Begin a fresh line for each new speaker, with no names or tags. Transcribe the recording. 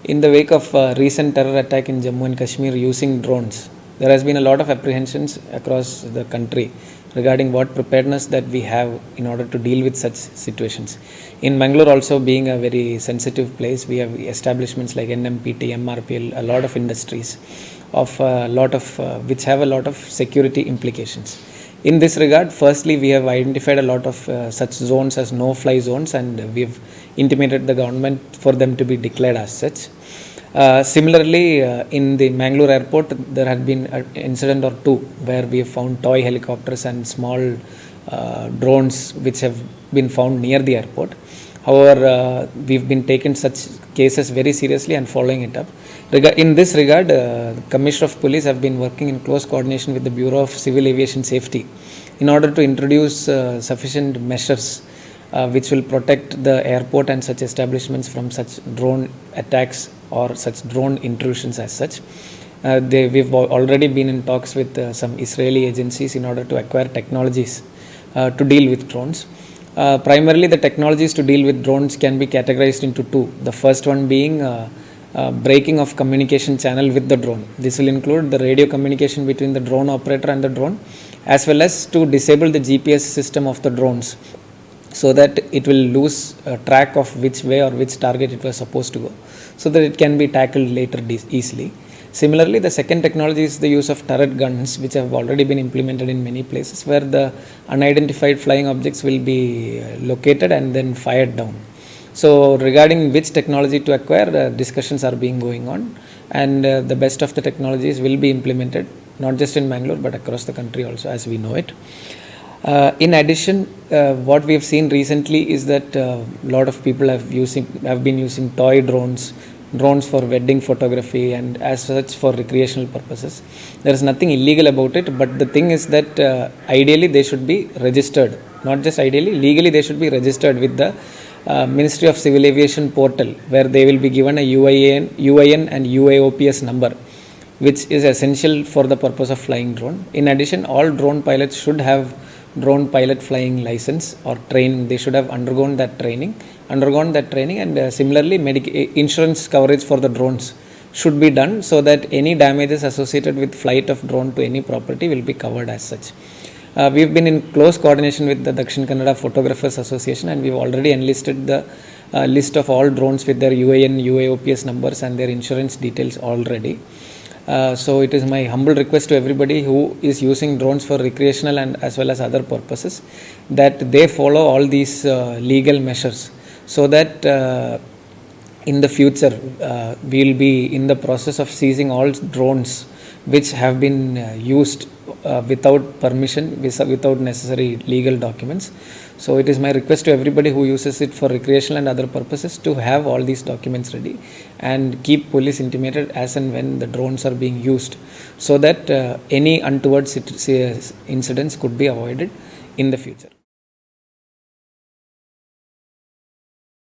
In the wake of recent terror attack in Jammu and Kashmir using drones, there has been a lot of apprehensions across the country regarding what preparedness that we have in order to deal with such situations. In Mangalore also being a very sensitive place, we have establishments like NMPT, MRPL, a lot of industries of a lot of which have a lot of security implications. In this regard, firstly, we have identified a lot of such zones as no-fly zones, and we have intimated the government for them to be declared as such. Similarly, in the Mangalore Airport, there had been an incident or two where we have found toy helicopters and small drones which have been found near the airport. However, we've been taking such cases very seriously and following it up. In this regard, Commissioner of Police have been working in close coordination with the Bureau of Civil Aviation Safety in order to introduce sufficient measures which will protect the airport and such establishments from such drone attacks or such drone intrusions as such. We've already been in talks with some Israeli agencies in order to acquire technologies to deal with drones. Primarily, the technologies to deal with drones can be categorized into two. The first one being breaking of communication channel with the drone. This will include the radio communication between the drone operator and the drone, as well as to disable the GPS system of the drones so that it will lose track of which way or which target it was supposed to go, so that it can be tackled later easily. Similarly, the second technology is the use of turret guns, which have already been implemented in many places where the unidentified flying objects will be located and then fired down. So regarding which technology to acquire, discussions are being going on, and the best of the technologies will be implemented not just in Mangalore but across the country also as we know it. In addition, what we have seen recently is that a lot of people have been using toy drones for wedding photography and as such for recreational purposes. There is nothing illegal about it, but the thing is that ideally they should be registered. Not just ideally, legally they should be registered with the Ministry of Civil Aviation portal, where they will be given a UIN and UAOPS number, which is essential for the purpose of flying drone. In addition, all drone pilots should have drone pilot flying license or training. They should have undergone that training, and similarly insurance coverage for the drones should be done so that any damages associated with flight of drone to any property will be covered as such. We've been in close coordination with the Dakshin Kannada Photographers Association, and we've already enlisted the list of all drones with their UAN, UAOPS numbers and their insurance details already. So it is my humble request to everybody who is using drones for recreational and as well as other purposes that they follow all these legal measures, so that in the future we will be in the process of seizing all drones which have been used without permission, without necessary legal documents. So it is my request to everybody who uses it for recreational and other purposes to have all these documents ready and keep police intimated as and when the drones are being used, so that any untoward incidents could be avoided in the future.